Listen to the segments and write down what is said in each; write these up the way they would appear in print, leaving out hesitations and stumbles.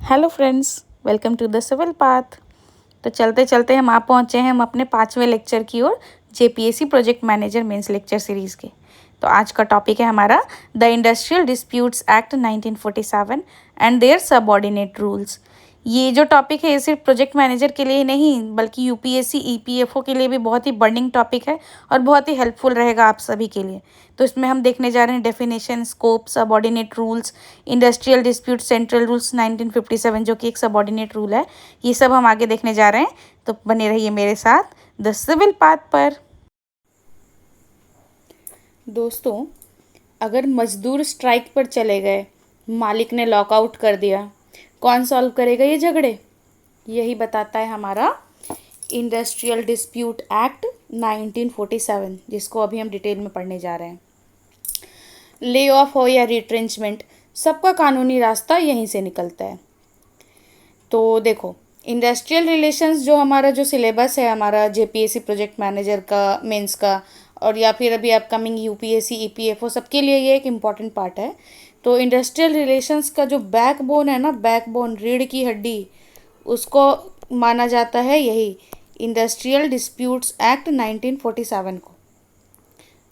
Hello friends, welcome to the civil path. तो चलते चलते हम आप पहुँचे हैं हम अपने 5वें लेक्चर की ओर, JPSC project manager mains lecture series के। तो आज का टॉपिक है हमारा the industrial disputes act 1947 and their subordinate rules. ये जो टॉपिक है ये सिर्फ प्रोजेक्ट मैनेजर के लिए ही नहीं बल्कि यूपीएससी ईपीएफओ के लिए भी बहुत ही बर्निंग टॉपिक है और बहुत ही हेल्पफुल रहेगा आप सभी के लिए। तो इसमें हम देखने जा रहे हैं definition, scope, subordinate rules, industrial dispute central rules 1957 जो कि एक सबऑर्डिनेट रूल है। ये सब हम आगे देखने जा रहे हैं, तो बने रहिए मेरे साथ द सिविल पाथ पर। दोस्तों, अगर मजदूर स्ट्राइक पर चले गए, मालिक ने लॉकआउट कर दिया, कौन सॉल्व करेगा ये झगड़े? यही बताता है हमारा इंडस्ट्रियल डिस्प्यूट एक्ट 1947, जिसको अभी हम डिटेल में पढ़ने जा रहे हैं। ले ऑफ हो या रिट्रेंचमेंट, सबका कानूनी रास्ता यहीं से निकलता है। तो देखो, इंडस्ट्रियल रिलेशंस जो हमारा जो सिलेबस है हमारा जेपीएससी प्रोजेक्ट मैनेजर का, मेंस का, और या फिर अभी अपकमिंग यूपीएससी ईपीएफओ, सबके लिए ये एक इम्पॉर्टेंट पार्ट है। तो इंडस्ट्रियल रिलेशंस का जो बैकबोन है ना, बैकबोन, रीढ़ की हड्डी, उसको माना जाता है यही इंडस्ट्रियल डिस्प्यूट्स एक्ट 1947 को,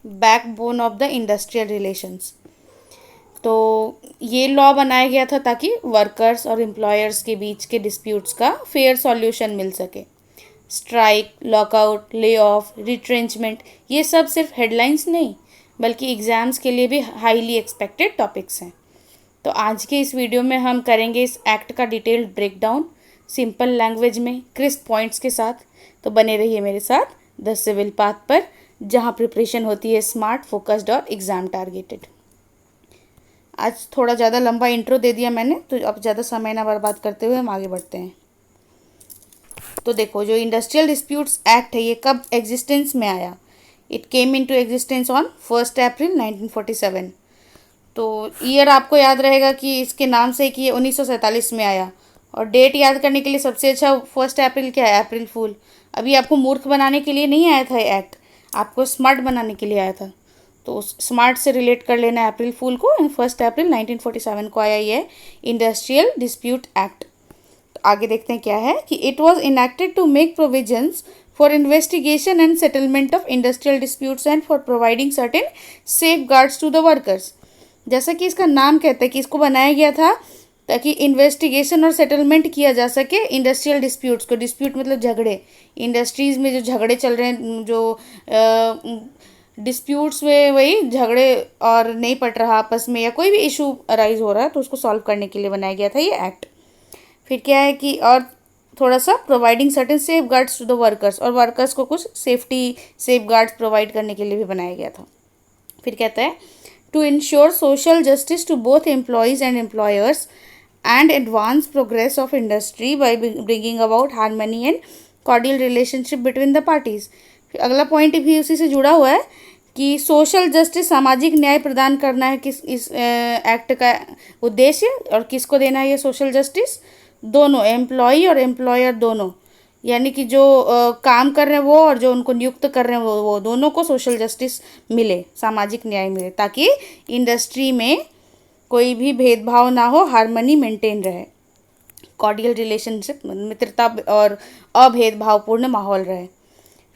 backbone of the industrial relations. तो ये लॉ बनाया गया था ताकि वर्कर्स और एम्प्लॉयर्स के बीच के डिस्प्यूट्स का फेयर सॉल्यूशन मिल सके। Strike, lockout, lay off, retrenchment, ये सब सिर्फ हेडलाइंस नहीं बल्कि एग्ज़ाम्स के लिए भी हाईली एक्सपेक्टेड टॉपिक्स हैं। तो आज के इस वीडियो में हम करेंगे इस एक्ट का डिटेल्ड ब्रेकडाउन सिंपल लैंग्वेज में, क्रिस्प पॉइंट्स के साथ। तो बने रहिए मेरे साथ द सिविल पाथ पर, जहाँ प्रिपरेशन होती है स्मार्ट, फोकस्ड और एग्ज़ाम टारगेटेड। आज थोड़ा ज़्यादा लंबा इंट्रो दे दिया मैंने, तो अब ज़्यादा समय ना बर्बाद करते हुए हम आगे बढ़ते हैं। तो देखो, जो इंडस्ट्रियल डिस्प्यूट्स एक्ट है ये कब एग्जिस्टेंस में आया? It came into existence on 1 अप्रैल 1947। तो ईयर आपको याद रहेगा कि इसके नाम से कि ये 1947 में आया। और डेट याद करने के लिए सबसे अच्छा 1 अप्रैल क्या है? अप्रैल फूल। अभी आपको मूर्ख बनाने के लिए नहीं आया था ये एक्ट, आपको स्मार्ट बनाने के लिए आया था। तो उस स्मार्ट से रिलेट कर लेना है अप्रैल फूल को। 1 अप्रैल 1947 को आया ये इंडस्ट्रियल डिस्प्यूट एक्ट। तो आगे देखते हैं क्या है कि it was enacted to make provisions for investigation and settlement of industrial disputes and for providing certain safeguards to the workers. जैसा कि इसका नाम कहता है कि इसको बनाया गया था ताकि इन्वेस्टिगेशन और सेटलमेंट किया जा सके इंडस्ट्रियल डिस्प्यूट्स को। डिस्प्यूट मतलब झगड़े, इंडस्ट्रीज़ में जो झगड़े चल रहे हैं, जो डिस्प्यूट्स में वही झगड़े और नहीं पट रहा आपस में, या कोई भी इशू अराइज हो रहा है तो उसको सॉल्व करने के लिए बनाया गया था ये एक्ट। फिर क्या है कि और थोड़ा सा providing certain safeguards to the workers, और वर्कर्स को कुछ सेफ्टी सेफ गार्ड्स प्रोवाइड करने के लिए भी बनाया गया था। फिर कहता है to ensure social justice to both employees and employers and advance progress of industry by bringing about harmony and cordial relationship between the parties. फिर अगला पॉइंट भी उसी से जुड़ा हुआ है कि सोशल जस्टिस, सामाजिक न्याय प्रदान करना है किस इस एक्ट का उद्देश्य, और किसको देना है ये सोशल जस्टिस? दोनों, एम्प्लॉई और एम्प्लॉयर दोनों, यानी कि जो काम कर रहे हैं वो और जो उनको नियुक्त कर रहे हैं वो दोनों को सोशल जस्टिस मिले, सामाजिक न्याय मिले, ताकि इंडस्ट्री में कोई भी भेदभाव ना हो, हार्मनी मेंटेन रहे, कॉर्डियल रिलेशनशिप, मित्रता और अभेदभावपूर्ण माहौल रहे।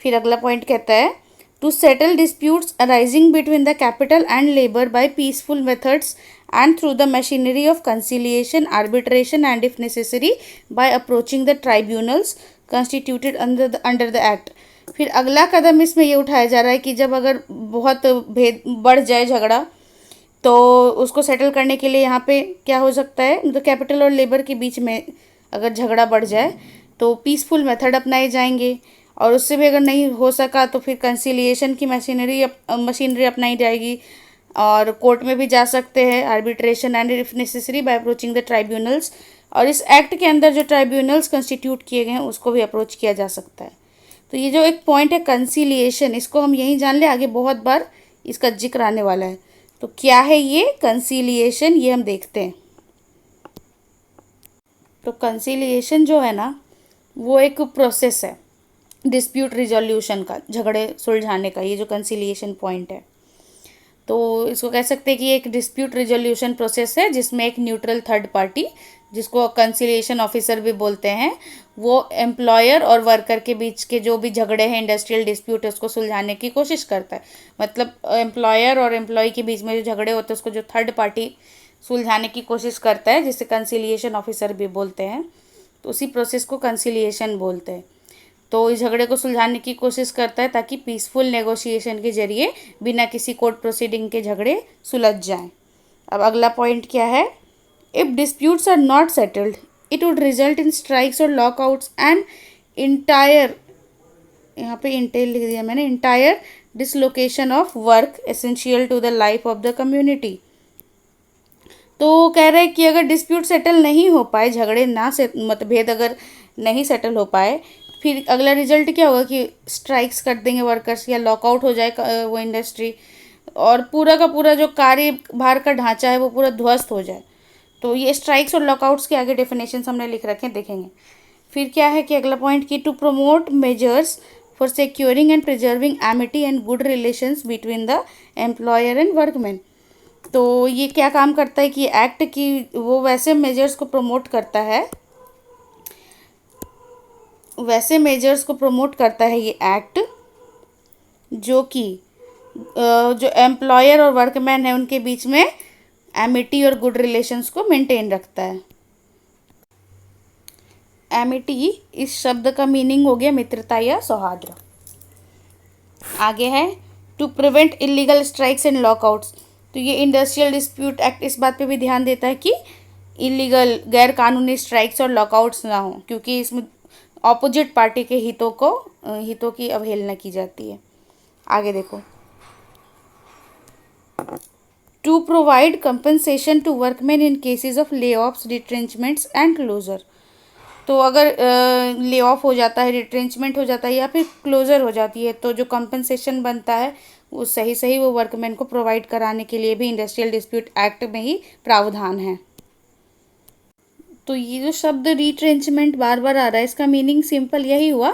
फिर अगला पॉइंट कहता है to settle disputes arising between the capital and labour by peaceful methods and through the machinery of conciliation, arbitration and if necessary by approaching the tribunals constituted under the act। फिर अगला कदम इसमें ये उठाया जा रहा है कि जब अगर बहुत भेद बढ़ जाए झगड़ा, तो उसको सेटल करने के लिए यहाँ पे क्या हो सकता है, मतलब कैपिटल और लेबर के बीच में अगर झगड़ा बढ़ जाए तो पीसफुल मेथड अपनाए जाएंगे, और उससे भी अगर नहीं हो सका तो फिर कंसिलिएशन की मशीनरी अपनाई जाएगी, और कोर्ट में भी जा सकते हैं, arbitration and if necessary bye approaching the tribunals, और इस एक्ट के अंदर जो ट्राइब्यूनल्स कंस्टिट्यूट किए गए हैं उसको भी अप्रोच किया जा सकता है। तो ये जो एक पॉइंट है कंसिलिएशन, इसको हम यहीं जान ले, आगे बहुत बार इसका जिक्र आने वाला है। तो क्या है ये कंसिलिएशन, ये हम देखते हैं। तो कंसिलिएशन जो है ना, वो एक प्रोसेस है डिस्प्यूट रिजोल्यूशन का, झगड़े सुलझाने का, ये जो कंसिलिएशन पॉइंट है। तो इसको कह सकते हैं कि एक डिस्प्यूट रिजोल्यूशन प्रोसेस है जिसमें एक न्यूट्रल थर्ड पार्टी, जिसको कंसिलिएशन ऑफिसर भी बोलते हैं, वो एम्प्लॉयर और वर्कर के बीच के जो भी झगड़े हैं, इंडस्ट्रियल डिस्प्यूट है, उसको सुलझाने की कोशिश करता है। मतलब एम्प्लॉयर और एम्प्लॉय के बीच में जो झगड़े होते हैं उसको जो थर्ड पार्टी सुलझाने की कोशिश करता है, जिसे कंसिलिएशन ऑफिसर भी बोलते हैं, तो उसी प्रोसेस को कंसिलिएशन बोलते हैं। तो इस झगड़े को सुलझाने की कोशिश करता है ताकि पीसफुल नेगोशिएशन के जरिए बिना किसी कोर्ट प्रोसीडिंग के झगड़े सुलझ जाएं। अब अगला पॉइंट क्या है? If disputes are not settled it would result in strikes और लॉकआउट्स एंड इंटायर, यहाँ पे इंटेल लिख दिया मैंने, entire dislocation of work essential to the life of the community. तो कह रहे हैं कि अगर डिस्प्यूट सेटल नहीं हो पाए, झगड़े ना से मतभेद अगर नहीं सेटल हो पाए, फिर अगला रिजल्ट क्या होगा कि स्ट्राइक्स कर देंगे वर्कर्स या लॉकआउट हो जाए वो इंडस्ट्री, और पूरा का पूरा जो कार्यभार का ढांचा है वो पूरा ध्वस्त हो जाए। तो ये स्ट्राइक्स और लॉकआउट्स के आगे डेफिनेशन हमने लिख रखे हैं, देखेंगे। फिर क्या है कि अगला पॉइंट की to promote measures for securing and preserving amity and good relations between the employer and workman. तो ये क्या काम करता है कि एक्ट की वो वैसे मेजर्स को प्रमोट करता है, वैसे मेजर्स को प्रमोट करता है ये एक्ट जो कि जो एम्प्लॉयर और वर्कमैन है उनके बीच में एमिटी और गुड रिलेशंस को मेंटेन रखता है। एमिटी इस शब्द का मीनिंग हो गया मित्रता या सौहार्द। आगे है to prevent illegal strikes and lockouts. तो ये इंडस्ट्रियल डिस्प्यूट एक्ट इस बात पे भी ध्यान देता है कि इलीगल गैर कानूनी स्ट्राइक्स और लॉकआउट्स ना हो, क्योंकि इसमें ऑपोजिट पार्टी के हितों की अवहेलना की जाती है। आगे देखो, to provide compensation to workman in cases of lay offs, retrenchments and closure. तो अगर ले ऑफ हो जाता है, रिट्रेंचमेंट हो जाता है या फिर क्लोजर हो जाती है, तो जो कंपनसेशन बनता है वो सही वो वर्कमैन को प्रोवाइड कराने के लिए भी इंडस्ट्रियल डिस्प्यूट एक्ट में ही प्रावधान है। तो ये जो शब्द रिट्रेंचमेंट बार बार आ रहा है, इसका मीनिंग सिंपल यही हुआ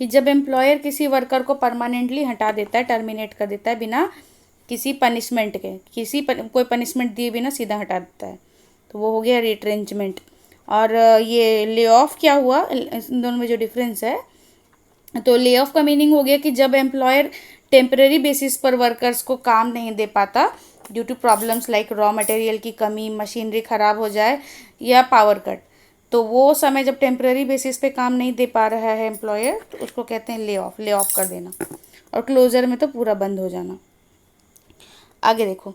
कि जब एम्प्लॉयर किसी वर्कर को परमानेंटली हटा देता है, टर्मिनेट कर देता है बिना किसी पनिशमेंट के, कोई पनिशमेंट दिए बिना सीधा हटा देता है, तो वो हो गया रिट्रेंचमेंट। और ये ले ऑफ क्या हुआ, इन दोनों में जो डिफरेंस है, तो ले ऑफ का मीनिंग हो गया कि जब एम्प्लॉयर टेम्परेरी बेसिस पर वर्कर्स को काम नहीं दे पाता due to problems like raw material की कमी, मशीनरी ख़राब हो जाए या पावर कट, तो वो समय जब टेम्परेरी बेसिस पे काम नहीं दे पा रहा है एम्प्लॉयर, तो उसको कहते हैं ले ऑफ कर देना। और क्लोजर में तो पूरा बंद हो जाना। आगे देखो,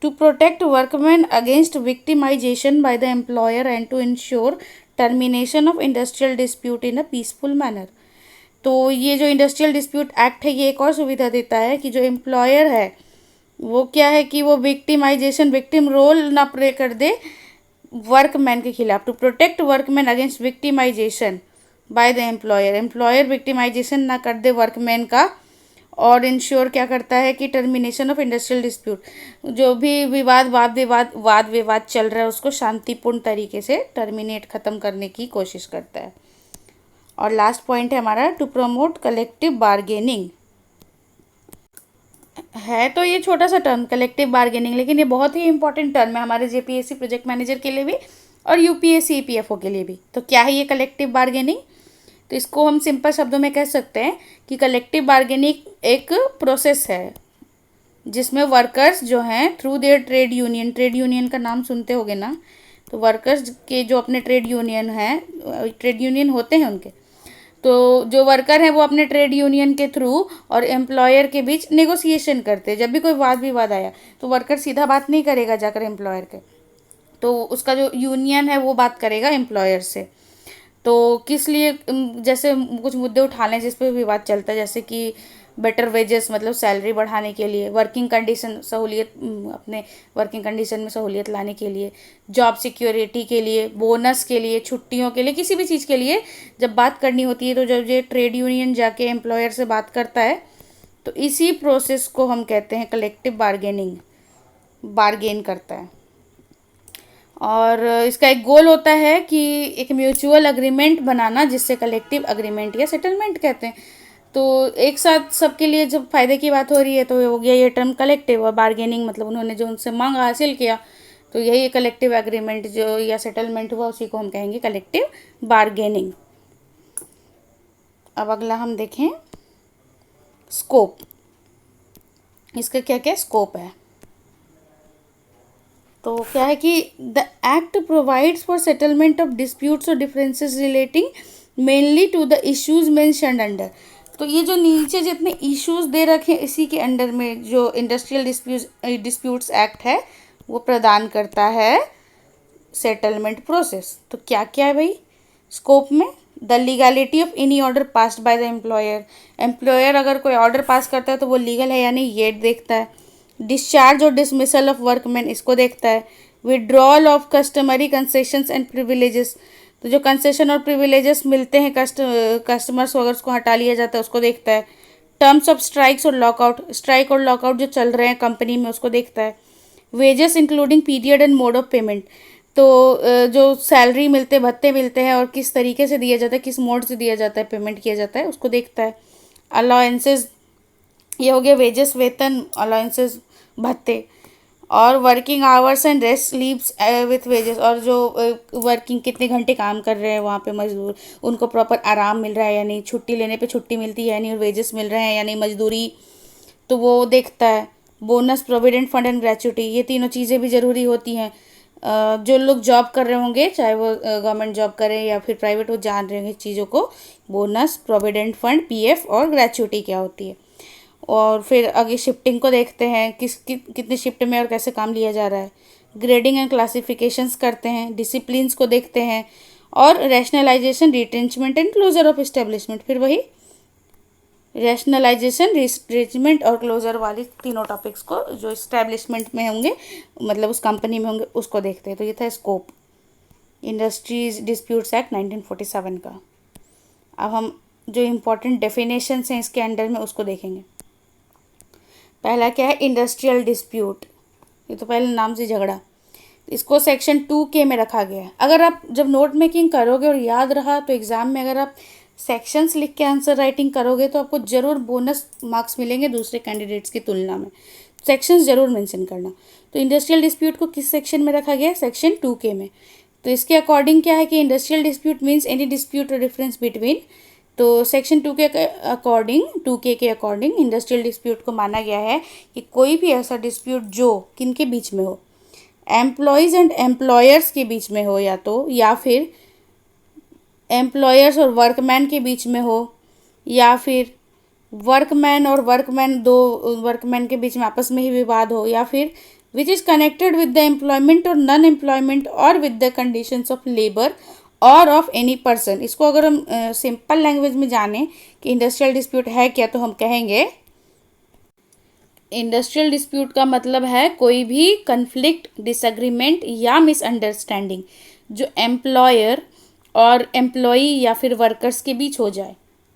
to protect workman against victimisation by the employer and to ensure termination of industrial dispute in a peaceful manner. तो ये जो इंडस्ट्रियल डिस्प्यूट एक्ट है ये एक और सुविधा देता है कि जो एम्प्लॉयर है वो क्या है कि वो विक्टिम रोल ना प्ले कर दे वर्कमैन के खिलाफ। To protect workman against victimisation by the employer victimisation ना कर दे वर्कमैन का, और इंश्योर क्या करता है कि टर्मिनेशन ऑफ इंडस्ट्रियल डिस्प्यूट, जो भी वाद विवाद चल रहा है उसको शांतिपूर्ण तरीके से टर्मिनेट ख़त्म करने की कोशिश करता है। और लास्ट पॉइंट है हमारा टू प्रमोट कलेक्टिव बार्गेनिंग। है तो ये छोटा सा टर्म कलेक्टिव बार्गेनिंग, लेकिन ये बहुत ही इंपॉर्टेंट टर्म है हमारे जेपीएससी प्रोजेक्ट मैनेजर के लिए भी और यूपीएससी ईपीएफओ के लिए भी। तो क्या है ये कलेक्टिव बार्गेनिंग? तो इसको हम सिंपल शब्दों में कह सकते हैं कि कलेक्टिव बार्गेनिंग एक प्रोसेस है जिसमें वर्कर्स जो हैं थ्रू देयर ट्रेड यूनियन का नाम सुनते होगे ना, तो वर्कर्स के जो अपने ट्रेड यूनियन होते हैं उनके, तो जो वर्कर हैं वो अपने ट्रेड यूनियन के थ्रू और एम्प्लॉयर के बीच नेगोशिएशन करते हैं। जब भी कोई वाद विवाद आया तो वर्कर सीधा बात नहीं करेगा जाकर एम्प्लॉयर के, तो उसका जो यूनियन है वो बात करेगा एम्प्लॉयर से। तो किस लिए, जैसे कुछ मुद्दे उठा लें जिस पे विवाद चलता है, जैसे कि बेटर वेजेस मतलब सैलरी बढ़ाने के लिए, वर्किंग कंडीशन सहूलियत, अपने वर्किंग कंडीशन में सहूलियत लाने के लिए, जॉब सिक्योरिटी के लिए, बोनस के लिए, छुट्टियों के लिए, किसी भी चीज़ के लिए जब बात करनी होती है, तो जब ये ट्रेड यूनियन जाके एम्प्लॉयर से बात करता है तो इसी प्रोसेस को हम कहते हैं कलेक्टिव बार्गेन करता है। और इसका एक गोल होता है कि एक म्यूचुअल अग्रीमेंट बनाना जिससे कलेक्टिव अग्रीमेंट या सेटलमेंट कहते हैं। तो एक साथ सबके लिए जब फ़ायदे की बात हो रही है तो हो गया ये टर्म कलेक्टिव, और बार्गेनिंग मतलब उन्होंने जो उनसे मांग हासिल किया तो यही कलेक्टिव एग्रीमेंट जो या सेटलमेंट हुआ उसी को हम कहेंगे कलेक्टिव बार्गेनिंग। अब अगला हम देखें स्कोप, इसका क्या क्या स्कोप है। तो क्या है कि the act provides for settlement of disputes और differences relating mainly to the issues mentioned under. तो ये जो नीचे जितने इश्यूज दे रखे हैं इसी के अंडर में जो इंडस्ट्रियल डिस्प्यूट्स एक्ट है वो प्रदान करता है सेटलमेंट प्रोसेस। तो क्या क्या है भाई स्कोप में, the legality of any order passed by the employer, employer अगर कोई ऑर्डर पास करता है तो वो लीगल है या नहीं ये देखता है। डिस्चार्ज और डिसमिसल ऑफ वर्कमैन इसको देखता है। Withdrawal of customary concessions and privileges, तो जो कंसेशन और प्रिविलेजेस मिलते हैं कस्टमर्स को अगर उसको हटा लिया जाता है उसको देखता है। टर्म्स ऑफ स्ट्राइक्स और लॉकआउट, स्ट्राइक और लॉकआउट जो चल रहे हैं कंपनी में उसको देखता है। Wages including period and mode of payment, तो जो सैलरी मिलते भत्ते मिलते हैं और किस तरीके से दिया जाता है, किस मोड से दिया जाता है, पेमेंट किया जाता है उसको देखता है। अलाउंसेस, ये हो गया वेजेस वेतन, अलाउंसेस भत्ते। और working hours and rest leaves with wages, और जो वर्किंग कितने घंटे काम कर रहे हैं वहाँ पे मजदूर उनको प्रॉपर आराम मिल रहा है या नहीं, छुट्टी लेने पे छुट्टी मिलती है या नहीं, और वेजेस मिल रहे हैं या नहीं, मजदूरी तो वो देखता है। Bonus, provident fund and gratuity, ये तीनों चीज़ें भी ज़रूरी होती हैं। जो लोग जॉब कर रहे होंगे चाहे वो गवर्नमेंट जॉब करें या फिर प्राइवेट, वो जान रहे होंगे चीज़ों को, बोनस, प्रोविडेंट फंड, पीएफ और ग्रेच्युटी क्या होती है। और फिर आगे शिफ्टिंग को देखते हैं कितने शिफ्ट में और कैसे काम लिया जा रहा है। ग्रेडिंग एंड क्लासिफिकेशंस करते हैं। डिसिप्लिन्स को देखते हैं। और rationalisation, retrenchment and closure of establishment, फिर वही रैशनलाइजेशन, रिट्रेंचमेंट और क्लोजर वाली तीनों टॉपिक्स को जो इस्टेब्लिशमेंट में होंगे मतलब उस कंपनी में होंगे उसको देखते हैं। तो ये था स्कोप इंडस्ट्रीज डिस्प्यूट्स एक्ट 1947 का। अब हम जो इम्पोर्टेंट डेफिनेशंस हैं इसके अंडर में उसको देखेंगे। पहला क्या है इंडस्ट्रियल डिस्प्यूट, ये तो पहले नाम से झगड़ा, इसको सेक्शन 2K में रखा गया है। अगर आप जब नोट मेकिंग करोगे और याद रहा तो एग्ज़ाम में अगर आप सेक्शंस लिख के आंसर राइटिंग करोगे तो आपको ज़रूर बोनस मार्क्स मिलेंगे दूसरे कैंडिडेट्स की तुलना में। सेक्शंस ज़रूर मेंशन करना। तो इंडस्ट्रियल डिस्प्यूट को किस सेक्शन में रखा गया है, सेक्शन 2K में। तो इसके अकॉर्डिंग क्या है कि industrial dispute means any dispute और डिफरेंस बिटवीन, तो सेक्शन 2K के अकॉर्डिंग 2K के अकॉर्डिंग इंडस्ट्रियल डिस्प्यूट को माना गया है कि कोई भी ऐसा डिस्प्यूट जो किन के बीच में हो, एम्प्लॉयज़ एंड एम्प्लॉयर्स के बीच में हो या फिर एम्प्लॉयर्स और वर्कमैन के बीच में हो, या फिर वर्कमैन और दो वर्कमैन के बीच में आपस में ही विवाद हो, या फिर which is connected with the employment और नॉन एम्प्लॉयमेंट और with the conditions of labour और ऑफ एनी पर्सन। इसको अगर हम सिंपल लैंग्वेज में जानें कि इंडस्ट्रियल डिस्प्यूट है क्या, तो हम कहेंगे इंडस्ट्रियल डिस्प्यूट का मतलब है कोई भी कन्फ्लिक्ट, डिसएग्रीमेंट या मिसअंडरस्टैंडिंग जो एम्प्लॉयर और एम्प्लॉई या फिर वर्कर्स के बीच हो जाए।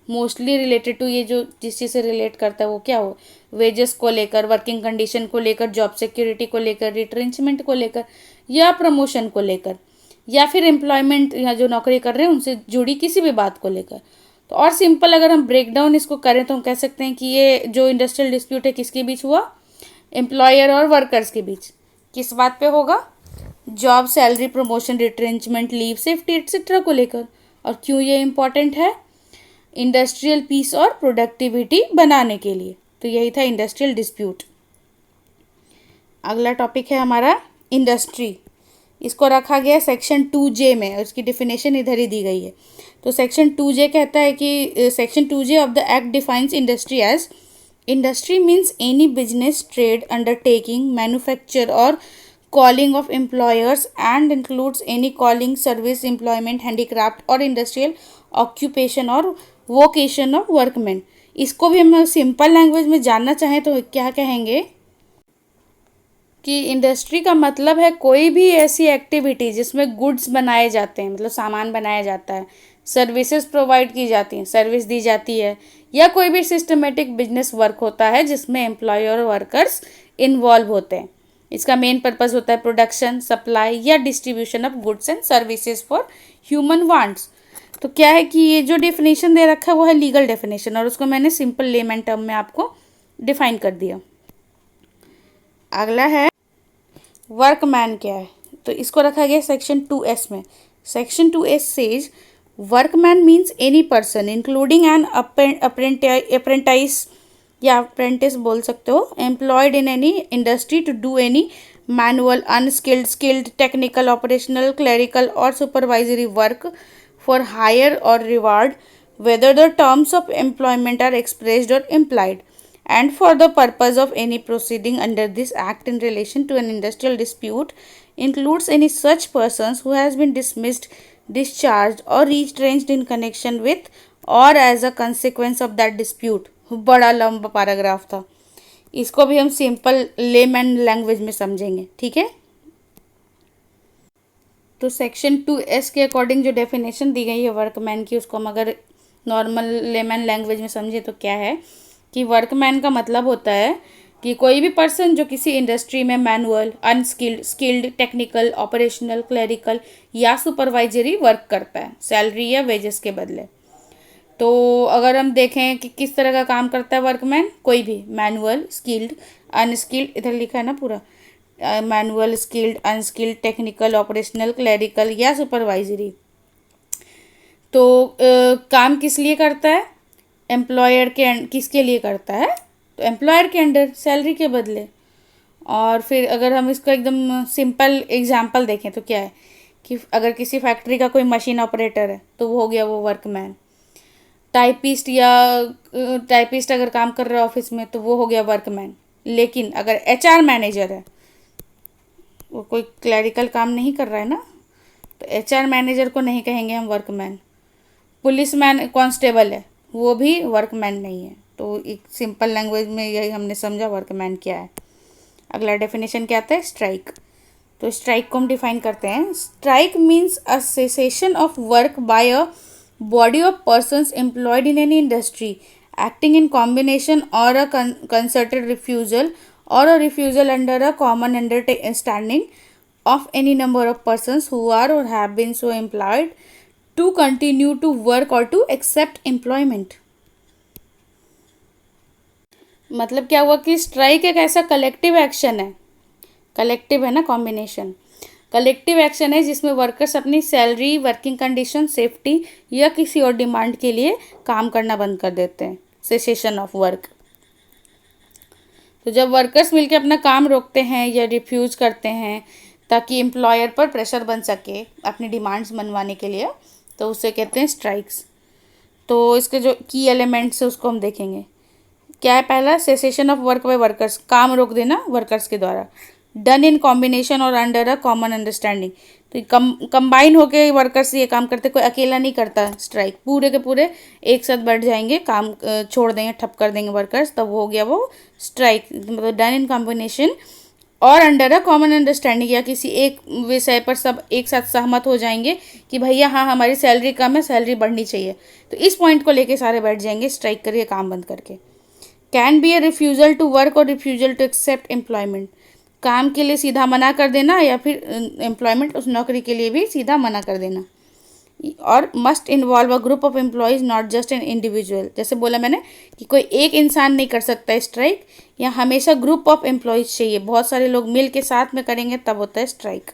मोस्टली रिलेटेड टू ये जो जिस चीज़ से रिलेट करता है वो क्या हो, वेजेस को लेकर, वर्किंग कंडीशन को लेकर, जॉब सिक्योरिटी को लेकर, रिट्रेंचमेंट को लेकर या प्रमोशन को लेकर, या फिर एम्प्लॉयमेंट या जो नौकरी कर रहे हैं उनसे जुड़ी किसी भी बात को लेकर। तो और सिंपल अगर हम ब्रेक डाउन इसको करें तो हम कह सकते हैं कि ये जो इंडस्ट्रियल डिस्प्यूट है किसके बीच हुआ, एम्प्लॉयर और वर्कर्स के बीच। किस बात पे होगा, job, salary, promotion, retrenchment, leave, safety etcetera को लेकर। और क्यों ये इम्पॉर्टेंट है, इंडस्ट्रियल पीस और प्रोडक्टिविटी बनाने के लिए। तो यही था इंडस्ट्रियल डिस्प्यूट। अगला टॉपिक है हमारा इंडस्ट्री, इसको रखा गया सेक्शन 2J में और इसकी डिफिनेशन इधर ही दी गई है। तो सेक्शन 2J कहता है कि section 2J of the act defines industry as, industry means any business, trade, undertaking, manufacture or calling of employers and includes any calling, service, employment, handicraft और industrial occupation और vocation of workmen। इसको भी हम simple language में जानना चाहें तो क्या कहेंगे कि इंडस्ट्री का मतलब है कोई भी ऐसी एक्टिविटी जिसमें गुड्स बनाए जाते हैं, मतलब सामान बनाया जाता है, सर्विसेज प्रोवाइड की जाती हैं, सर्विस दी जाती है, या कोई भी सिस्टमेटिक बिजनेस वर्क होता है जिसमें एम्प्लॉय और वर्कर्स इन्वॉल्व होते हैं। इसका मेन पर्पस होता है प्रोडक्शन, सप्लाई या distribution of goods and services for human wants. तो क्या है कि ये जो डेफिनेशन दे रखा है वो है लीगल डेफिनेशन, और उसको मैंने सिंपल लेमैन टर्म में आपको डिफाइन कर दिया। अगला है वर्कमैन क्या है, तो इसको रखा गया सेक्शन 2S में। Section 2S says workman means any person including an apprentice या अप्रेंटिस बोल सकते हो, employed in any industry to do any manual, unskilled, skilled, technical, operational, clerical और सुपरवाइजरी वर्क फॉर हायर और reward, whether the terms of employment are expressed or implied, and for the purpose of any proceeding under this act in relation to an industrial dispute, includes any such persons who has been dismissed, discharged or retrenched in connection with or as a consequence of that dispute। बड़ा लंबा paragraph था, इसको भी हम simple layman language में समझेंगे, ठीक है। तो सेक्शन 2S के अकॉर्डिंग जो डेफिनेशन दी गई है वर्कमैन की, उसको हम अगर नॉर्मल लेमैन लैंग्वेज में समझे तो क्या है कि वर्कमैन का मतलब होता है कि कोई भी पर्सन जो किसी इंडस्ट्री में manual, unskilled, skilled, technical, operational, clerical या सुपरवाइजरी वर्क करता है सैलरी या वेजेस के बदले। तो अगर हम देखें कि किस तरह का काम करता है वर्कमैन, कोई भी मैनुअल, स्किल्ड, अनस्किल्ड, इधर लिखा है ना पूरा, manual, skilled, unskilled, technical, operational, clerical या सुपरवाइजरी। तो काम किस लिए करता है, एम्प्लॉयर के किसके लिए करता है, तो एम्प्लॉयर के अंडर सैलरी के बदले। और फिर अगर हम इसको एकदम सिंपल एग्जांपल देखें तो क्या है कि अगर किसी फैक्ट्री का कोई मशीन ऑपरेटर है तो वो हो गया वो वर्कमैन। टाइपिस्ट अगर काम कर रहा है ऑफिस में तो वो हो गया वर्कमैन। लेकिन अगर HR मैनेजर है, वो कोई क्लerical काम नहीं कर रहा है ना, तो HR मैनेजर को नहीं कहेंगे हम वर्कमैन। पुलिसमैन, कांस्टेबल है, वो भी वर्कमैन नहीं है। तो एक सिंपल लैंग्वेज में यही हमने समझा वर्कमैन क्या है। अगला डेफिनेशन क्या आता है, स्ट्राइक। तो स्ट्राइक को हम डिफाइन करते हैं, strike means a cessation of work by a body of persons employed in any industry acting in combination or a concerted refusal or a refusal under a common understanding of any number of persons who are or have been so employed to continue to work or to accept employment। मतलब क्या हुआ कि strike एक ऐसा collective action है, collective है ना, combination, collective action है जिसमें वर्कर्स अपनी सैलरी, वर्किंग कंडीशन, सेफ्टी या किसी और डिमांड के लिए काम करना बंद कर देते हैं, सेसेशन ऑफ वर्क। तो जब वर्कर्स मिलकर अपना काम रोकते हैं या रिफ्यूज करते हैं ताकि एम्प्लॉयर पर प्रेशर बन सके अपनी डिमांड्स मनवाने के लिए, तो उसे कहते हैं स्ट्राइक्स। तो इसके जो की एलिमेंट्स है उसको हम देखेंगे। क्या है, पहला cessation of work by workers, काम रोक देना वर्कर्स के द्वारा। डन इन कॉम्बिनेशन और अंडर अ कॉमन अंडरस्टैंडिंग, तो कंबाइन होके वर्कर्स ये काम करते, कोई अकेला नहीं करता स्ट्राइक, पूरे के पूरे एक साथ बैठ जाएंगे, काम छोड़ देंगे, ठप कर देंगे वर्कर्स, तब हो गया वो स्ट्राइक। मतलब डन इन कॉम्बिनेशन और अंडर अ कॉमन अंडरस्टैंडिंग, या किसी एक विषय पर सब एक साथ सहमत हो जाएंगे कि भैया हाँ हमारी सैलरी कम है, सैलरी बढ़नी चाहिए, तो इस पॉइंट को लेके सारे बैठ जाएंगे स्ट्राइक करके, काम बंद करके। Can be a refusal to work or refusal to accept employment, काम के लिए सीधा मना कर देना या फिर एम्प्लॉयमेंट, उस नौकरी के लिए भी सीधा मना कर देना। और must involve a group of employees not just an individual, जैसे बोला मैंने कि कोई एक इंसान नहीं कर सकता स्ट्राइक, या हमेशा ग्रुप ऑफ एम्प्लॉयज़ चाहिए, बहुत सारे लोग मिल के साथ में करेंगे तब होता है स्ट्राइक।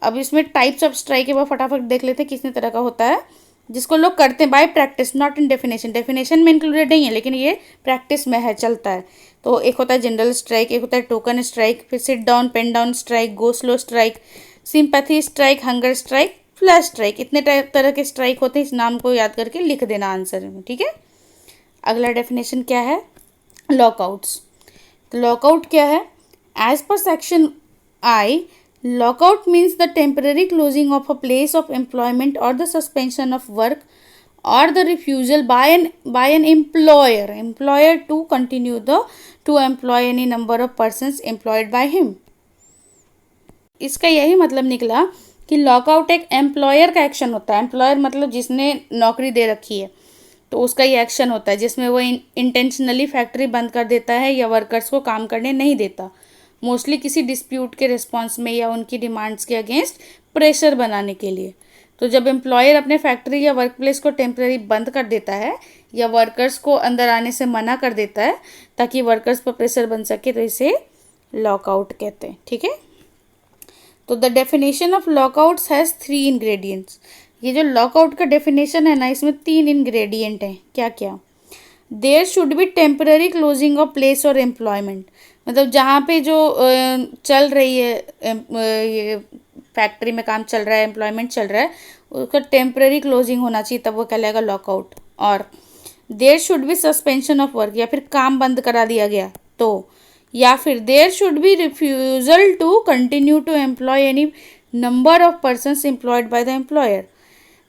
अब इसमें टाइप्स ऑफ स्ट्राइक है वो फटाफट देख लेते हैं कितने तरह का होता है, जिसको लोग करते हैं bye practice, not in definition, definition में इंक्लूडेड नहीं है लेकिन ये प्रैक्टिस में है, चलता है। तो एक होता है जनरल स्ट्राइक, एक होता है टोकन स्ट्राइक, फिर sit down, pen down strike, go slow strike, sympathy strike, hunger strike, flash strike. इतने तरह के स्ट्राइक होते हैं, इस नाम को याद करके लिख देना आंसर में, ठीक है। अगला डेफिनेशन क्या है, लॉकआउट्स। तो लॉकआउट क्या है, as per section I, lockout means the temporary closing of a place of employment or the suspension of work or the refusal by an employer to continue to employ any number of persons employed by him। इसका यही मतलब निकला कि lockout एक employer का action होता है। Employer मतलब जिसने नौकरी दे रखी है, तो उसका ये एक्शन होता है जिसमें वो इंटेंशनली फैक्ट्री बंद कर देता है या वर्कर्स को काम करने नहीं देता, मोस्टली किसी डिस्प्यूट के रिस्पॉन्स में या उनकी डिमांड्स के अगेंस्ट प्रेशर बनाने के लिए। तो जब एम्प्लॉयर अपने फैक्ट्री या वर्क प्लेस को टेम्पररी बंद कर देता है या वर्कर्स को अंदर आने से मना कर देता है ताकि वर्कर्स पर प्रेशर बन सके, तो इसे लॉकआउट कहते हैं। ठीक है, तो the definition of lockouts has 3 ingredients. ये जो लॉकआउट का डेफिनेशन है ना, इसमें 3 इंग्रेडिएंट हैं। क्या क्या? There should be temporary closing of place और एम्प्लॉयमेंट, मतलब जहाँ पे जो चल रही है ये फैक्ट्री में काम चल रहा है, एम्प्लॉयमेंट चल रहा है, उसका टेम्पररी क्लोजिंग होना चाहिए, तब वो कहलाएगा लॉकआउट। और there should be suspension of work, या फिर काम बंद करा दिया गया तो, या फिर there should be refusal to continue to employ any number of persons employed by the employer,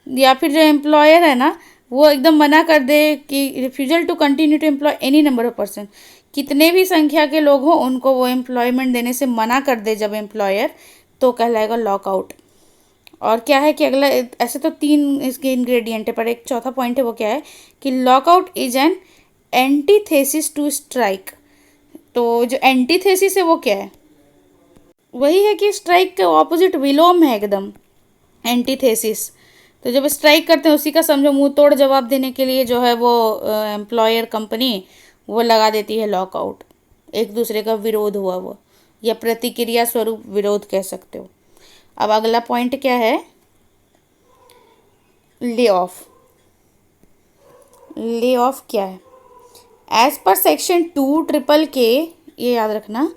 या फिर जो एम्प्लॉयर है ना वो एकदम मना कर दे कि refusal to continue to employ any number of person, कितने भी संख्या के लोग हों उनको वो एम्प्लॉयमेंट देने से मना कर दे जब एम्प्लॉयर, तो कहलाएगा लॉकआउट। और क्या है कि अगला, ऐसे तो 3 इसके इंग्रेडिएंट है, पर एक चौथा पॉइंट है, वो क्या है कि lockout is an antithesis to strike. तो जो एंटीथेसिस है वो क्या है? वही है कि स्ट्राइक के ऑपोजिट विलोम है एकदम, एंटीथेसिस। तो जब स्ट्राइक करते हैं उसी का समझो मुंह तोड़ जवाब देने के लिए जो है वो एम्प्लॉयर कंपनी वो लगा देती है लॉकआउट, एक दूसरे का विरोध हुआ वो, या प्रतिक्रिया स्वरूप विरोध कह सकते हो। अब अगला पॉइंट क्या है? Lay off. ले ऑफ क्या है? एज पर सेक्शन 2 के, ये याद रखना,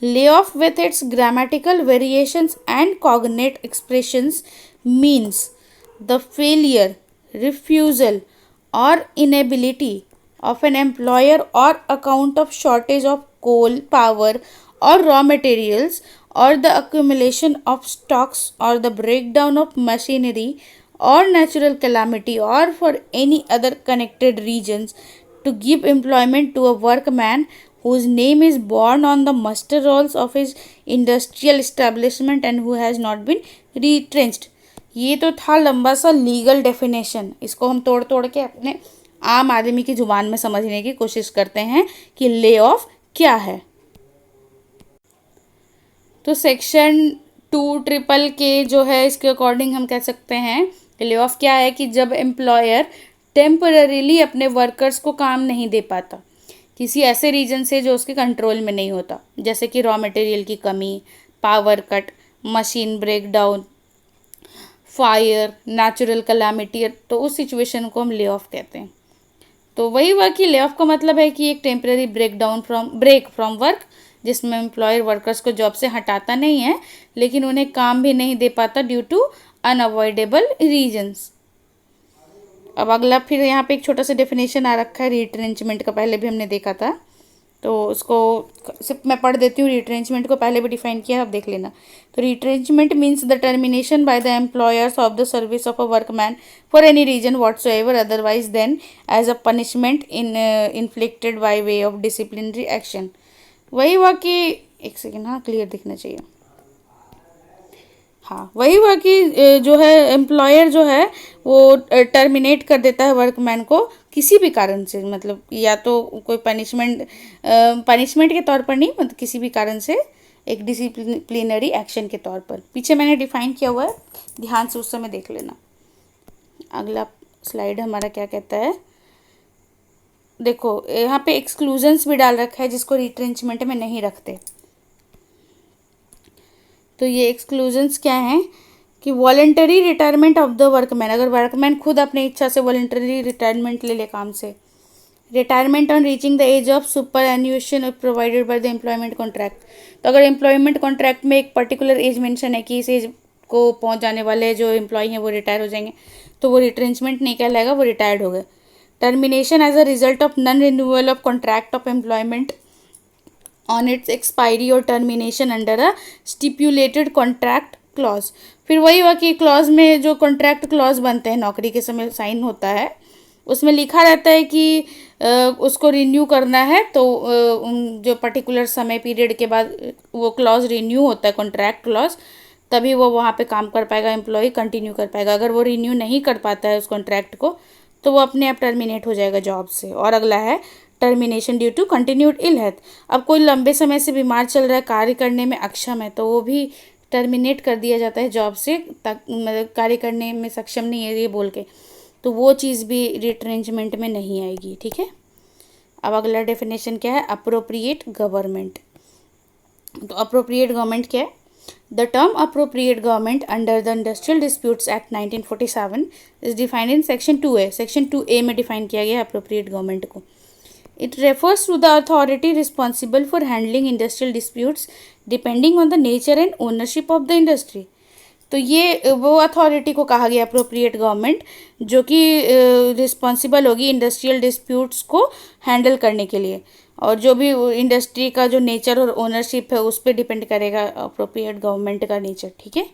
lay off with its grammatical variations and cognate expressions means the failure, refusal or inability of an employer or account of shortage of coal, power or raw materials, or the accumulation of stocks, or the breakdown of machinery or natural calamity, or for any other connected reasons to give employment to a workman whose name is borne on the muster rolls of his industrial establishment and who has not been retrenched। ये तो था लंबा सा legal definition, इसको हम तोड़ तोड़ के अपने आम आदमी की जुबान में समझने की कोशिश करते हैं कि ले ऑफ क्या है। तो सेक्शन 2 के जो है इसके अकॉर्डिंग हम कह सकते हैं कि ले ऑफ क्या है कि जब एम्प्लॉयर टेम्पररीली अपने वर्कर्स को काम नहीं दे पाता किसी ऐसे रीजन से जो उसके कंट्रोल में नहीं होता, जैसे कि रॉ मटेरियल की कमी, power cut, machine breakdown, fire, natural calamity, तो उस सिचुएशन को हम ले ऑफ कहते हैं। तो वही हुआ कि ले ऑफ का मतलब है कि एक टेम्पररी ब्रेक फ्रॉम वर्क, जिसमें एम्प्लॉयर वर्कर्स को जॉब से हटाता नहीं है लेकिन उन्हें काम भी नहीं दे पाता ड्यू टू अनअवॉइडेबल रीजंस। अब अगला फिर यहाँ पे एक छोटा सा डेफिनेशन आ रखा है रिट्रेंचमेंट का, पहले भी हमने देखा था, तो उसको सिर्फ मैं पढ़ देती हूँ। रिट्रेंचमेंट को पहले भी डिफाइन किया है, अब देख लेना। तो retrenchment means the termination by the employers of the service of a workman for any reason whatsoever otherwise than as a punishment inflicted by way of disciplinary action. वही हुआ कि, एक सेकेंड, हाँ क्लियर दिखना चाहिए, हाँ वही हुआ कि जो है एम्प्लॉयर जो है वो टर्मिनेट कर देता है वर्कमैन को किसी भी कारण से, मतलब या तो कोई पनिशमेंट के तौर पर नहीं, मतलब किसी भी कारण से, एक डिसिप्लिनरी एक्शन के तौर पर। पीछे मैंने डिफाइन किया हुआ है, ध्यान से उस समय देख लेना। अगला स्लाइड हमारा क्या कहता है, देखो यहाँ पे एक्सक्लूजन्स भी डाल रखा है जिसको रिट्रेंचमेंट में नहीं रखते। तो ये एक्सक्लूजन्स क्या हैं कि voluntary retirement of the workman, अगर वर्कमैन खुद अपनी इच्छा से वॉलंटरी रिटायरमेंट ले ले काम से, retirement on reaching the age of superannuation provided by the employment contract. तो अगर एम्प्लॉयमेंट कॉन्ट्रैक्ट में एक पर्टिकुलर एज मेंशन है कि इस एज को पहुंच जाने वाले जो एम्प्लॉय हैं वो रिटायर हो जाएंगे, तो वो रिट्रेंचमेंट नहीं कहलाएगा, वो रिटायर्ड हो गए। Termination as a result of non renewal of contract of employment on its expiry और termination under a stipulated contract clause. फिर वही हुआ कि क्लॉज में जो कॉन्ट्रैक्ट क्लॉज बनते हैं नौकरी के समय साइन होता है, उसमें लिखा रहता है कि उसको रिन्यू करना है, तो जो पर्टिकुलर समय पीरियड के बाद वो क्लॉज रिन्यू होता है, कॉन्ट्रैक्ट क्लॉज, तभी वो वहाँ पे काम कर पाएगा, एम्प्लॉय कंटिन्यू कर पाएगा। अगर वो रिन्यू नहीं कर पाता है उस कॉन्ट्रैक्ट को तो वो अपने आप टर्मिनेट हो जाएगा जॉब से। और अगला है termination due to continued ill health. अब कोई लंबे समय से बीमार चल रहा है, कार्य करने में अक्षम है, तो वो भी टर्मिनेट कर दिया जाता है जॉब से, मतलब कार्य करने में सक्षम नहीं है ये बोल के, तो वो चीज़ भी रिट्रेंचमेंट में नहीं आएगी। ठीक है। अब अगला डेफिनेशन क्या है, अप्रोप्रिएट गवर्नमेंट। तो अप्रोप्रिएट गवर्नमेंट क्या है? The term appropriate government under the industrial disputes act 1947 is defined in section 2A। Section 2A में डिफाइन किया गया है अप्रोप्रिएट गवर्नमेंट को। It refers to the authority responsible for handling industrial disputes depending on the nature and ownership of the industry. तो ये वो authority को कहा गया अप्रोप्रिएट गवर्नमेंट जो कि रिस्पॉन्सिबल होगी इंडस्ट्रियल डिस्प्यूट्स को हैंडल करने के लिए, और जो भी इंडस्ट्री का जो नेचर और ओनरशिप है उस पर डिपेंड करेगा अप्रोप्रिएट गवर्नमेंट का नेचर। ठीक है।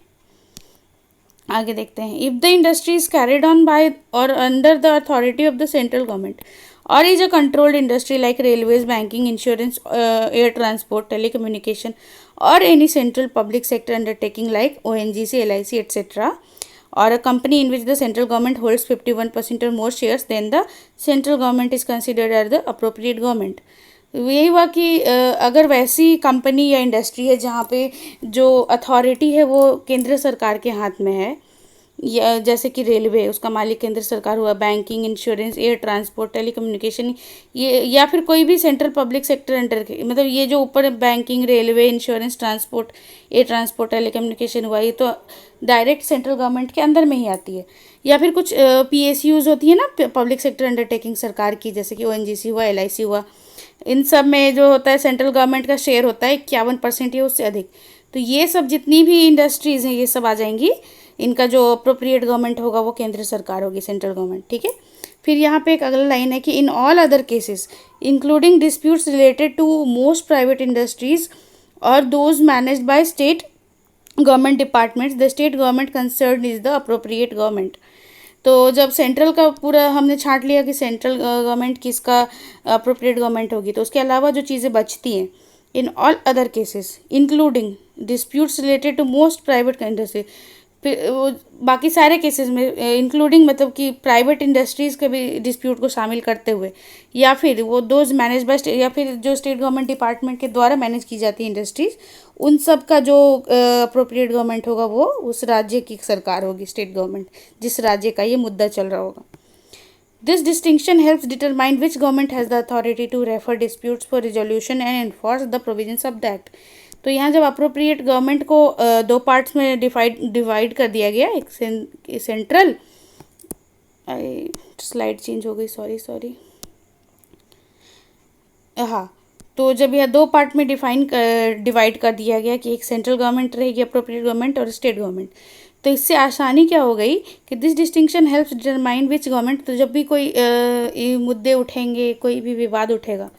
आगे देखते हैं, if the industry is carried on by और under the authority of the central government और is a controlled industry like railways, banking, insurance, air transport, telecommunication or any central public sector undertaking like ONGC, LIC, etc., or a company in which the central government holds 51% or more shares, then the central government is considered as the appropriate government. यही हुआ कि अगर वैसी company या industry है जहाँ पे जो अथॉरिटी है वो केंद्र सरकार के हाथ में है, या जैसे कि रेलवे, उसका मालिक केंद्र सरकार हुआ, banking, insurance, air transport, telecommunication, ये या फिर कोई भी सेंट्रल पब्लिक सेक्टर अंडर के, मतलब ये जो ऊपर banking, railway, insurance, transport, air transport, telecommunication हुआ, ये तो डायरेक्ट सेंट्रल गवर्नमेंट के अंदर में ही आती है। या फिर कुछ PSUs होती है ना, पब्लिक सेक्टर अंडरटेकिंग सरकार की, जैसे कि ONGC हुआ, LIC हुआ, इन सब में जो होता है सेंट्रल गवर्नमेंट का शेयर होता है 51% या उससे अधिक। तो ये सब जितनी भी इंडस्ट्रीज़ हैं ये सब आ जाएंगी, इनका जो अप्रोप्रिएट गवर्नमेंट होगा वो केंद्र सरकार होगी, सेंट्रल गवर्नमेंट। ठीक है। फिर यहाँ पे एक अगला लाइन है कि in all other cases including disputes related to most private industries और those managed by state government departments, the state government concern is the appropriate government. तो जब सेंट्रल का पूरा हमने छांट लिया कि सेंट्रल गवर्नमेंट किसका अप्रोप्रिएट गवर्नमेंट होगी, तो उसके अलावा जो चीज़ें बचती हैं, in all other cases including disputes related to most private industry, बाकी सारे केसेस में इंक्लूडिंग मतलब कि प्राइवेट इंडस्ट्रीज़ के भी डिस्प्यूट को शामिल करते हुए, या फिर वो दोज मैनेज बाय या फिर जो स्टेट गवर्नमेंट डिपार्टमेंट के द्वारा मैनेज की जाती है इंडस्ट्रीज़, उन सब का जो अप्रोप्रिएट गवर्नमेंट होगा वो उस राज्य की सरकार होगी, स्टेट गवर्नमेंट, जिस राज्य का ये मुद्दा चल रहा होगा। This distinction helps determine which government has the authority to refer disputes for resolution and enforce the provisions of the act. तो यहाँ जब अप्रोप्रिएट गवर्नमेंट को दो पार्ट्स में डिवाइड कर दिया गया, एक सेंट्रल, स्लाइड चेंज हो गई, सॉरी, हाँ, तो जब यह दो पार्ट में डिवाइड कर दिया गया कि एक सेंट्रल गवर्नमेंट रहेगी अप्रोप्रिएट गवर्नमेंट और स्टेट गवर्नमेंट, तो इससे आसानी क्या हो गई कि this distinction helps determine which government, तो जब भी कोई मुद्दे उठेंगे, कोई भी विवाद उठेगा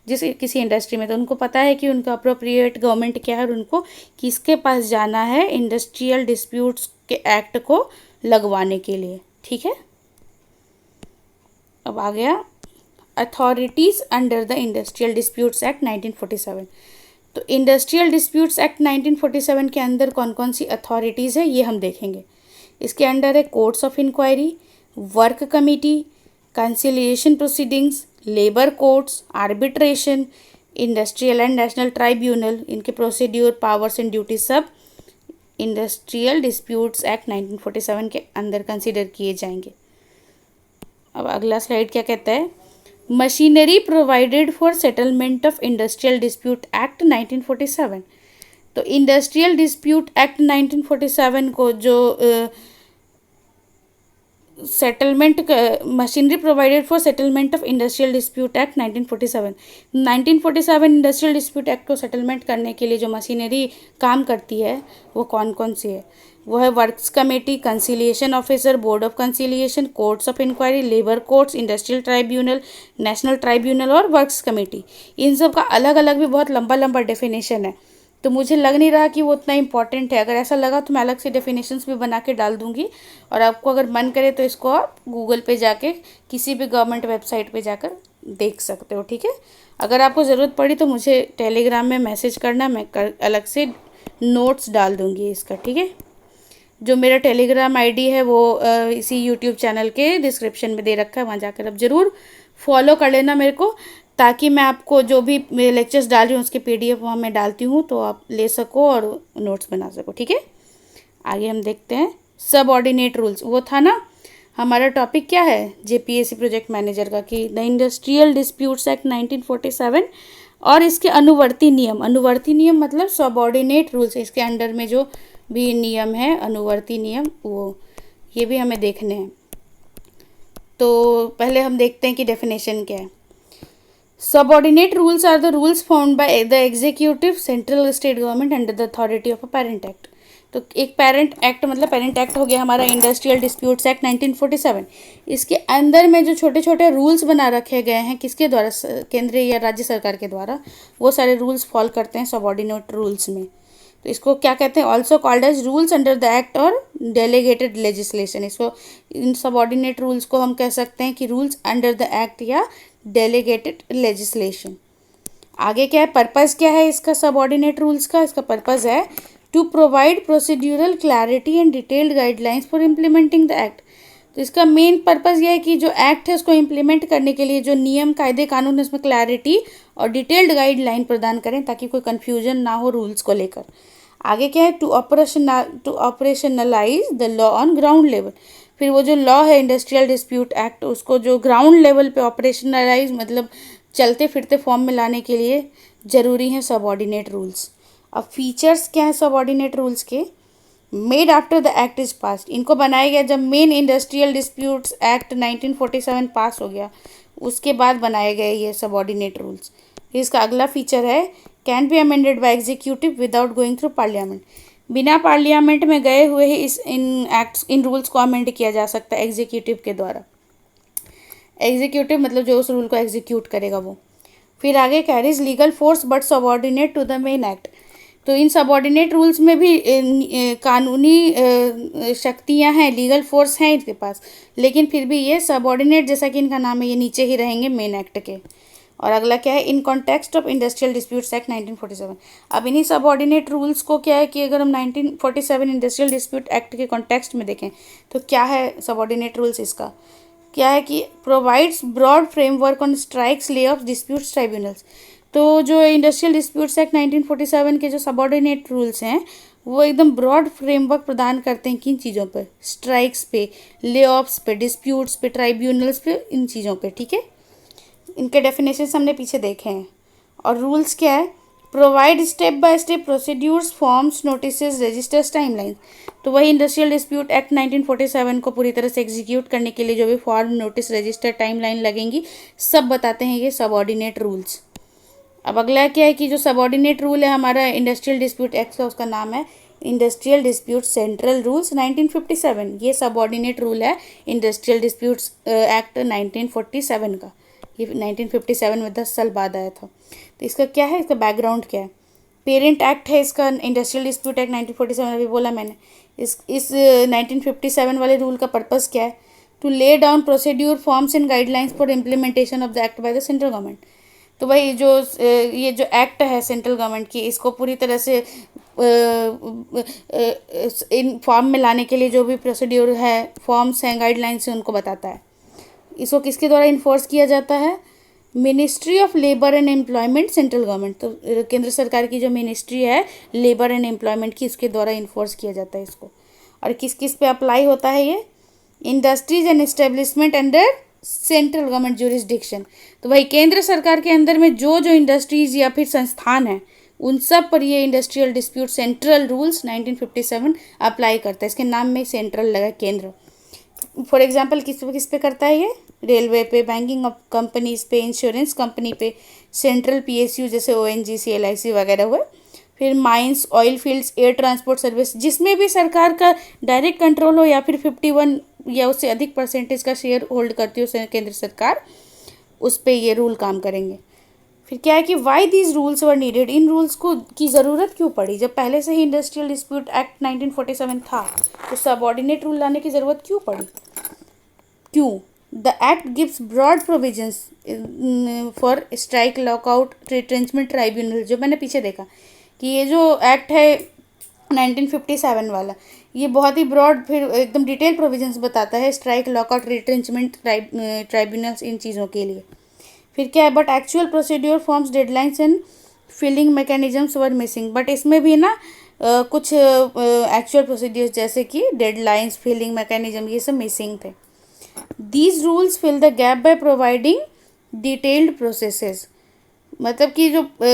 जिस किसी इंडस्ट्री में, तो उनको पता है कि उनका अप्रोप्रिएट गवर्नमेंट क्या है और उनको किसके पास जाना है इंडस्ट्रियल डिस्प्यूट्स के एक्ट को लगवाने के लिए। ठीक है। अब आ गया authorities under the industrial disputes act 1947। तो इंडस्ट्रियल डिस्प्यूट्स एक्ट 1947 के अंदर कौन कौन सी अथॉरिटीज़ है ये हम देखेंगे। इसके अंडर है courts of inquiry, work committee, conciliation proceedings, labour courts, arbitration, industrial and national tribunal, इनके प्रोसीड्यूर, पावर्स एंड ड्यूटीज सब इंडस्ट्रियल डिस्प्यूट्स एक्ट 1947 के अंदर कंसिडर किए जाएंगे। अब अगला स्लाइड क्या कहता है, machinery provided for settlement of industrial dispute act 1947। तो इंडस्ट्रियल डिस्प्यूट एक्ट 1947 को जो settlement machinery provided for settlement of industrial dispute act 1947 industrial dispute act को सेटलमेंट करने के लिए जो मशीनरी काम करती है वो कौन कौन सी है, वो है works committee, conciliation officer, board of conciliation, courts of inquiry, labour courts, industrial tribunal, national tribunal और वर्क्स कमेटी। इन सब का अलग अलग भी बहुत लंबा लंबा डेफिनेशन है, तो मुझे लग नहीं रहा कि वो उतना इंपॉर्टेंट है। अगर ऐसा लगा तो मैं अलग से डेफिनेशंस भी बना के डाल दूंगी, और आपको अगर मन करे तो इसको आप गूगल पे जाके किसी भी गवर्नमेंट वेबसाइट पे जाकर देख सकते हो। ठीक है। अगर आपको ज़रूरत पड़ी तो मुझे टेलीग्राम में मैसेज करना, मैं अलग से नोट्स डाल दूँगी इसका। ठीक है। जो मेरा टेलीग्राम आईडी है वो इसी यूट्यूब चैनल के डिस्क्रिप्शन में दे रखा है, वहाँ जाकर आप ज़रूर फॉलो कर लेना मेरे को, ताकि मैं आपको जो भी मेरे लेक्चर्स डाल रही हूँ उसके PDF वहाँ मैं डालती हूँ, तो आप ले सको और नोट्स बना सको, ठीक है। आगे हम देखते हैं सबऑर्डिनेट रूल्स। वो था ना हमारा टॉपिक, क्या है, JPSC प्रोजेक्ट मैनेजर का, कि द इंडस्ट्रियल डिस्प्यूट्स एक्ट 1947 और इसके अनुवर्ती नियम। अनुवर्ती नियम मतलब सबऑर्डिनेट रूल्स, इसके अंडर में जो भी नियम है अनुवर्ती नियम, वो ये भी हमें देखने हैं। तो पहले हम देखते हैं कि डेफिनेशन क्या है। Subordinate rules are the rules found by the executive central state government under the authority of a parent act. तो एक पेरेंट एक्ट, मतलब पेरेंट एक्ट हो गया हमारा इंडस्ट्रियल डिस्प्यूट्स एक्ट 1947। इसके अंदर में जो छोटे छोटे रूल्स बना रखे गए हैं, किसके द्वारा, केंद्रीय या राज्य सरकार के द्वारा, वो सारे रूल्स फॉल करते हैं सबऑर्डिनेट रूल्स में। तो इसको क्या कहते हैं, also called as rules under the act or delegated legislation. इसको, इन सबऑर्डिनेट रूल्स को हम कह सकते हैं कि रूल्स अंडर द एक्ट या डेलीगेटेड लेजिस्लेशन। आगे क्या है, पर्पज़ क्या है इसका, सबऑर्डिनेट रूल्स का, इसका पर्पज़ है to provide procedural clarity and detailed guidelines for implementing the act. तो इसका मेन पर्पज़ यह है कि जो एक्ट है उसको इम्प्लीमेंट करने के लिए जो नियम कायदे कानून है उसमें क्लैरिटी और डिटेल्ड गाइडलाइन प्रदान करें, ताकि कोई कन्फ्यूजन ना हो रूल्स को लेकर। आगे क्या है, to operationalise the law on ground level. फिर वो जो लॉ है इंडस्ट्रियल डिस्प्यूट एक्ट, उसको जो ग्राउंड लेवल पे ऑपरेशनलाइज मतलब चलते फिरते फॉर्म में लाने के लिए ज़रूरी हैं सबऑर्डिनेट रूल्स। अब फीचर्स क्या है सबऑर्डिनेट रूल्स के, made after the act is pass. इनको बनाया गया जब मेन इंडस्ट्रियल डिस्प्यूट्स एक्ट 1947 पास हो गया, उसके बाद बनाए गए ये सबऑर्डिनेट रूल्स। इसका अगला फीचर है, can be amended bye executive without going through parliament. बिना पार्लियामेंट में गए हुए ही इन रूल्स को अमेंड किया जा सकता है एग्जीक्यूटिव के द्वारा। एग्जीक्यूटिव मतलब जो उस रूल को एग्जीक्यूट करेगा वो। फिर आगे, carries legal force but subordinate to the main act. तो इन सबऑर्डिनेट रूल्स में भी कानूनी शक्तियां हैं, लीगल फोर्स हैं इनके पास, लेकिन फिर भी ये सबऑर्डिनेट, जैसा कि इनका नाम है, ये नीचे ही रहेंगे मेन एक्ट के। और अगला क्या है, in context of industrial disputes act 1947। अब इन्हीं सबऑर्डिनेट रूल्स को क्या है कि अगर हम 1947 इंडस्ट्रियल डिस्प्यूट एक्ट के कॉन्टेक्स्ट में देखें तो क्या है सबऑर्डिनेट रूल्स, इसका क्या है कि provides broad framework on strikes, lay off, disputes, tribunals. तो जो इंडस्ट्रियल डिस्प्यूट्स एक्ट 1947 के जो सबऑर्डिनेट रूल्स हैं वो एकदम ब्रॉड फ्रेमवर्क प्रदान करते हैं किन चीज़ों पर, स्ट्राइक्स पे, ले ऑफ्स पे, डिस्प्यूट्स पे, ट्राइब्यूनल्स पे, इन चीज़ों पे, ठीक है। इनके डेफिनेशंस हमने पीछे देखे हैं। और रूल्स क्या है, provide step by step procedures, forms, notices, registers, timeline. तो वही इंडस्ट्रियल डिस्प्यूट एक्ट 1947 को पूरी तरह से एग्जीक्यूट करने के लिए जो भी फॉर्म, नोटिस, रजिस्टर, टाइमलाइन लगेंगी, सब बताते हैं ये सबऑर्डिनेट रूल्स। अब अगला क्या है कि जो सबऑर्डिनेट रूल है हमारा इंडस्ट्रियल डिस्प्यूट एक्ट का, उसका नाम है इंडस्ट्रियल डिस्प्यूट सेंट्रल रूल्स 1957। ये सबऑर्डिनेट रूल है इंडस्ट्रियल डिस्प्यूट्स एक्ट 1947 का। ये 1957 में 10 साल बाद आया था। तो इसका क्या है, इसका बैकग्राउंड क्या है, पेरेंट एक्ट है इसका इंडस्ट्रियल डिस्प्यूट एक्ट 1947, अभी बोला मैंने। इस 1957 वाले रूल का पर्पज़ क्या है, to lay down procedure, forms and guidelines for implementation of the act by the central government. तो भाई जो ये जो एक्ट है सेंट्रल गवर्नमेंट की, इसको पूरी तरह से इन फॉर्म में लाने के लिए जो भी प्रोसीड्यूर है, फॉर्म्स हैं, गाइडलाइंस हैं, उनको बताता है। इसको किसके द्वारा इन्फोर्स किया जाता है, ministry of labour and employment, central government. तो केंद्र सरकार की जो मिनिस्ट्री है लेबर एंड एम्प्लॉयमेंट की, उसके द्वारा इन्फोर्स किया जाता है इसको। और किस किस पे अप्लाई होता है ये, industries and establishment under central government jurisdiction. तो भाई केंद्र सरकार के अंदर में जो जो इंडस्ट्रीज या फिर संस्थान हैं उन सब पर ये industrial dispute central rules 1957 apply करता है। इसके नाम में सेंट्रल लगा, केंद्र। फॉर एग्जांपल किस पे करता है ये, रेलवे पे, बैंकिंग कंपनीज पे, इंश्योरेंस कंपनी पे, सेंट्रल PSU जैसे ONGC, LIC वगैरह हुए। फिर mines, oil fields, air transport service, जिसमें भी सरकार का डायरेक्ट कंट्रोल हो या फिर 51 या उससे अधिक परसेंटेज का शेयर होल्ड करती हो केंद्र सरकार, उस पे ये रूल काम करेंगे। फिर क्या है कि why these rules were needed, in rules को की ज़रूरत क्यों पड़ी, जब पहले से ही इंडस्ट्रियल डिस्प्यूट एक्ट 1947 था तो सबऑर्डिनेट रूल लाने की ज़रूरत क्यों पड़ी, क्यों। The act gives broad provisions for strike, lockout, retrenchment, tribunal. जो मैंने पीछे देखा कि ये जो एक्ट है 1957 वाला, ये बहुत ही ब्रॉड, फिर एकदम डिटेल प्रोविजंस बताता है स्ट्राइक, लॉकआउट, रिट्रेंचमेंट, ट्राइब्यूनल्स, इन चीज़ों के लिए। फिर क्या है, but actual procedure forms deadlines and filing mechanisms were missing, but इसमें भी ना कुछ एक्चुअल प्रोसीड्यूर्स जैसे कि डेडलाइंस, फिलिंग मैकेनिज्म, ये सब मिसिंग थे। These rules fill the gap by providing detailed processes, मतलब कि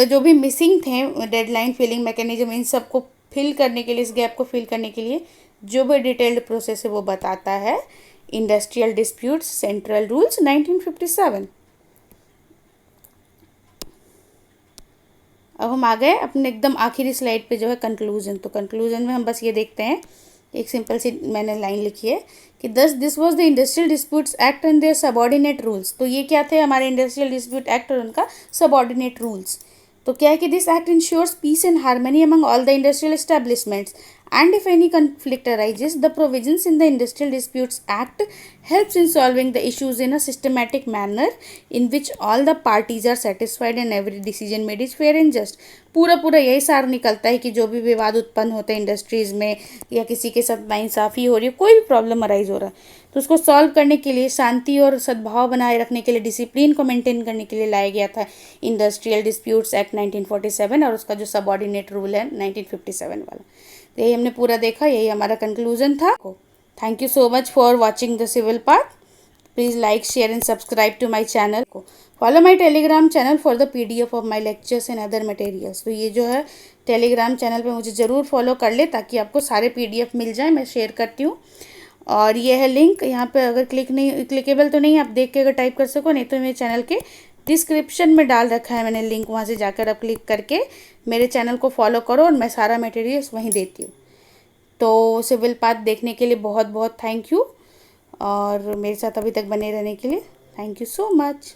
जो भी मिसिंग थे डेडलाइन, फिलिंग मैकेनिज्म, इन सब को फिल करने के लिए, इस गैप को फिल करने के लिए जो भी डिटेल्ड प्रोसेस है वो बताता है इंडस्ट्रियल डिस्प्यूट्स सेंट्रल रूल्स 1957। अब हम आ गए अपने एकदम आखिरी स्लाइड पे जो है कंक्लूजन। तो कंक्लूजन में हम बस ये देखते हैं, एक सिंपल सी मैंने लाइन लिखी है कि this was the industrial disputes act and their subordinate rules. तो ये क्या थे, हमारे इंडस्ट्रियल डिस्प्यूट एक्ट और उनका सबऑर्डिनेट रूल्स। तो क्या है कि this act ensures peace and harmony among all the industrial establishments and if any conflict arises, the provisions in the Industrial Disputes Act helps in solving the issues in a systematic manner in which all the parties are satisfied and every decision made is fair and just। पूरा यही सार निकलता है कि जो भी विवाद उत्पन्न होते हैं इंडस्ट्रीज़ में या किसी के साथ नाइंसाफ़ी हो रही है, कोई भी प्रॉब्लम अराइज हो रहा है, तो उसको सॉल्व करने के लिए, शांति और सद्भाव बनाए रखने के लिए, डिसिप्लिन को मेंटेन करने के लिए लाया गया था इंडस्ट्रियल डिस्प्यूट्स एक्ट 1947 और उसका जो सबऑर्डिनेट रूल है 1957 वाला। यही हमने पूरा देखा, यही हमारा कंक्लूजन था। Thank you so much for watching the civil part. Please like, share and subscribe to my channel. Follow my Telegram channel for the PDF of my lectures and other materials. तो ये जो है Telegram channel पे मुझे ज़रूर follow कर ले ताकि आपको सारे PDF मिल जाए, मैं शेयर करती हूँ। और ये है लिंक, यहाँ पे अगर क्लिकेबल तो नहीं, आप देख के अगर टाइप कर सको, नहीं तो मेरे चैनल के डिस्क्रिप्शन में डाल रखा है मैंने लिंक, वहाँ से जाकर आप क्लिक करके मेरे चैनल को फॉलो करो और मैं सारा मटेरियल्स वहीं देती हूँ। तो सिविल पाथ देखने के लिए बहुत बहुत थैंक यू, और मेरे साथ अभी तक बने रहने के लिए थैंक यू सो मच।